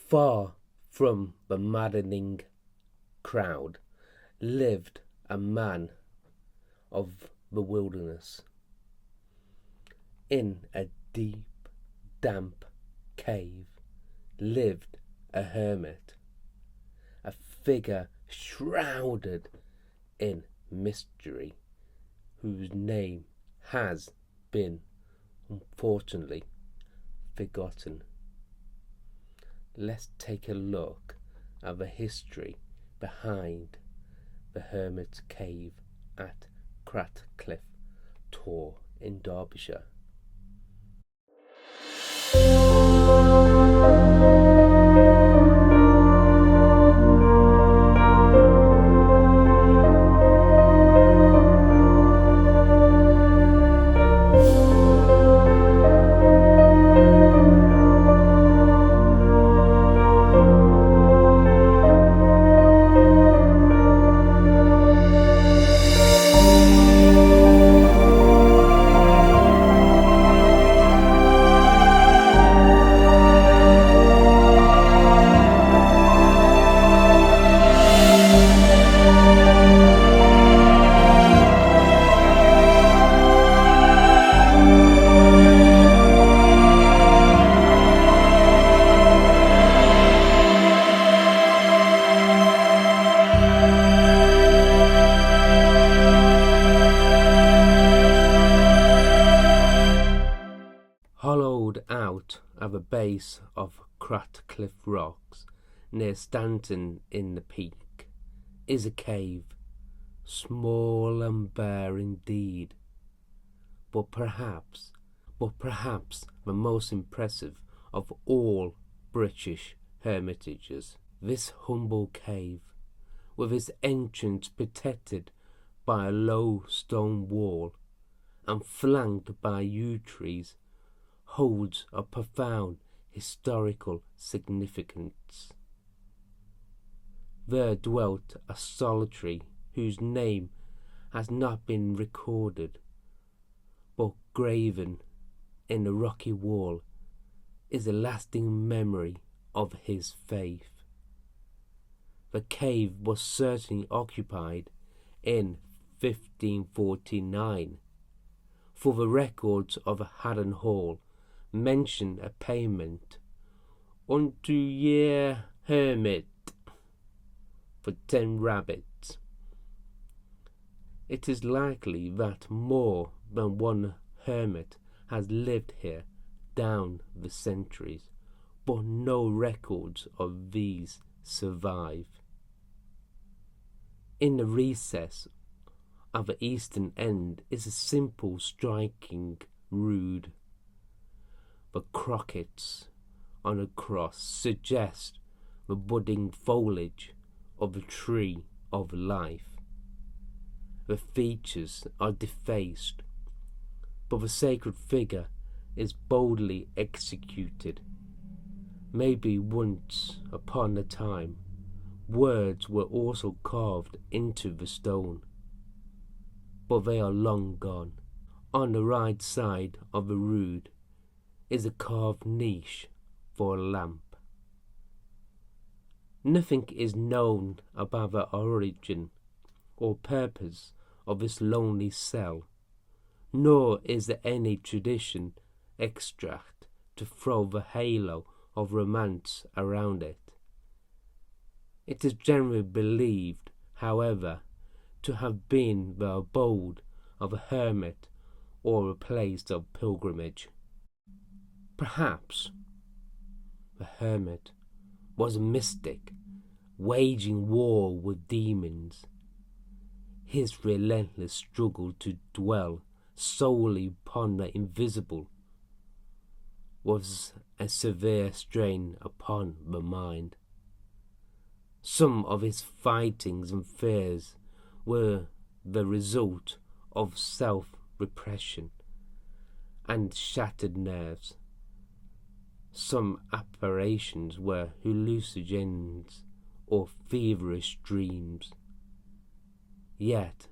Far from the maddening crowd lived a man of the wilderness. In a deep, damp cave lived a hermit, a figure shrouded in mystery, whose name has been, unfortunately, forgotten. Let's take a look at the history behind the Hermits Cave at Cratcliff Tor in Derbyshire. Hollowed out at the base of Cratcliff Rocks near Stanton-in-Peak is a cave, small and bare indeed, but perhaps the most impressive of all British hermitages. This humble cave, with its entrance protected by a low stone wall and flanked by yew trees, holds a profound historical significance. There dwelt a solitary whose name has not been recorded, but graven in the rocky wall is a lasting memory of his faith. The cave was certainly occupied in 1549, for the records of Haddon Hall mention a payment unto ye hermit for 10 rabbits. It is likely that more than one hermit has lived here down the centuries, but no records of these survive. In the recess of the eastern end is a simple, striking rood. The crockets on a cross suggest the budding foliage of the tree of life. The features are defaced, but the sacred figure is boldly executed. Maybe once upon a time, words were also carved into the stone, but they are long gone. On the right side of the rood is a carved niche for a lamp. Nothing is known about the origin or purpose of this lonely cell, nor is there any tradition extract to throw the halo of romance around it. It is generally believed, however, to have been the abode of a hermit or a place of pilgrimage. Perhaps the hermit was a mystic waging war with demons. His relentless struggle to dwell solely upon the invisible was a severe strain upon the mind. Some of his fightings and fears were the result of self-repression and shattered nerves. Some apparitions were hallucinations or feverish dreams. Yet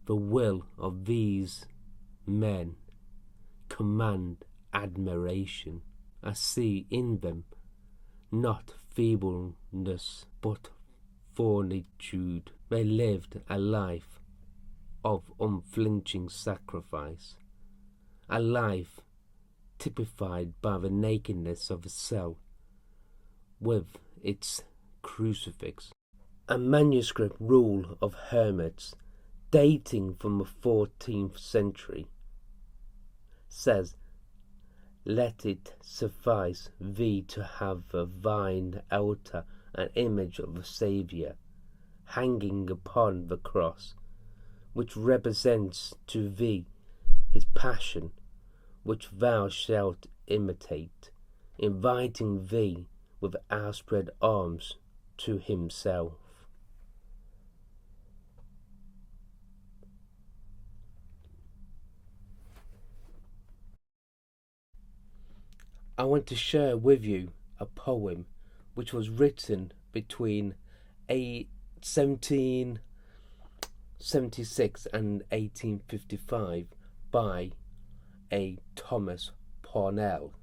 the will of these men command admiration. I see in them not feebleness, but fortitude. They lived a life of unflinching sacrifice, a life typified by the nakedness of a cell with its crucifix. A manuscript rule of hermits dating from the 14th century says, "Let it suffice thee to have a thine altar an image of the Saviour hanging upon the cross, which represents to thee his passion, which thou shalt imitate, inviting thee with outspread arms to himself." I want to share with you a poem which was written between 1776 and 1855 by a Thomas Parnell.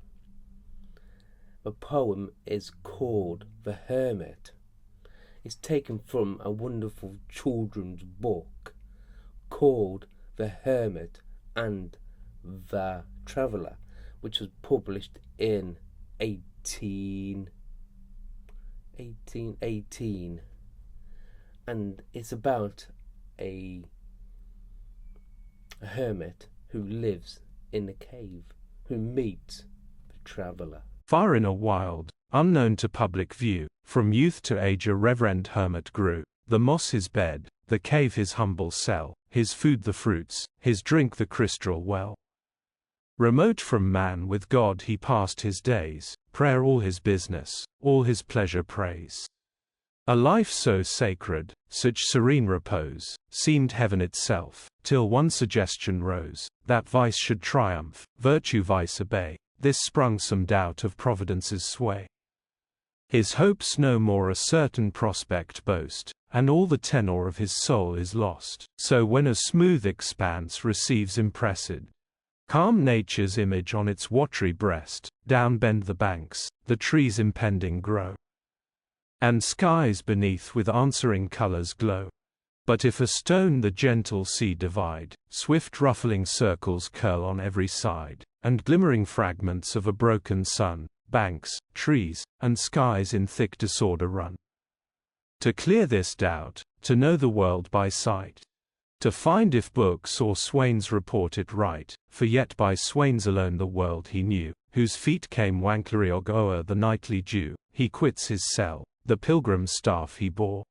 The poem is called The Hermit. It's taken from a wonderful children's book called The Hermit and the Traveller, which was published in 1818, and it's about a hermit who lives in a cave, who meets the traveller. Far in a wild, unknown to public view, from youth to age a reverend hermit grew, the moss his bed, the cave his humble cell, his food the fruits, his drink the crystal well. Remote from man with God he passed his days, prayer all his business, all his pleasure praise. A life so sacred, such serene repose, seemed heaven itself, till one suggestion rose, that vice should triumph, virtue vice obey. This sprung some doubt of Providence's sway. His hopes no more a certain prospect boast, and all the tenor of his soul is lost. So when a smooth expanse receives impressed calm nature's image on its watery breast, down bend the banks, the trees impending grow, and skies beneath with answering colors glow. But if a stone the gentle sea divide, swift ruffling circles curl on every side, and glimmering fragments of a broken sun, banks, trees, and skies in thick disorder run. To clear this doubt, to know the world by sight, to find if books or swains report it right, for yet by swains alone the world he knew, whose feet came wankeriog o'er the nightly dew, he quits his cell, the pilgrim's staff he bore,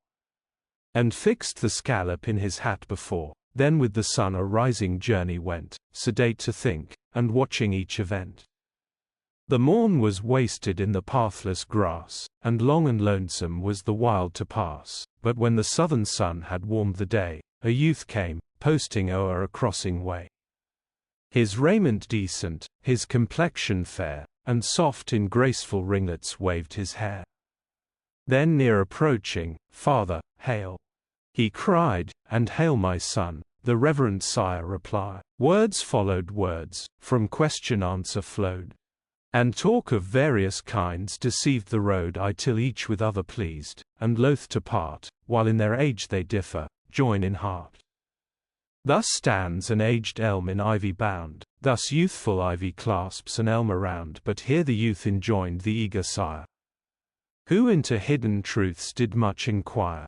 and fixed the scallop in his hat before, then with the sun a rising journey went, sedate to think, and watching each event. The morn was wasted in the pathless grass, and long and lonesome was the wild to pass, but when the southern sun had warmed the day, a youth came, posting o'er a crossing way. His raiment decent, his complexion fair, and soft in graceful ringlets waved his hair. Then near approaching, "Father, hail!" he cried, and "Hail my son," the reverend sire replied. Words followed words, from question answer flowed, and talk of various kinds deceived the road eye till each with other pleased, and loath to part, while in their age they differ, join in heart. Thus stands an aged elm in ivy bound, thus youthful ivy clasps an elm around. But here the youth enjoined the eager sire, who into hidden truths did much inquire.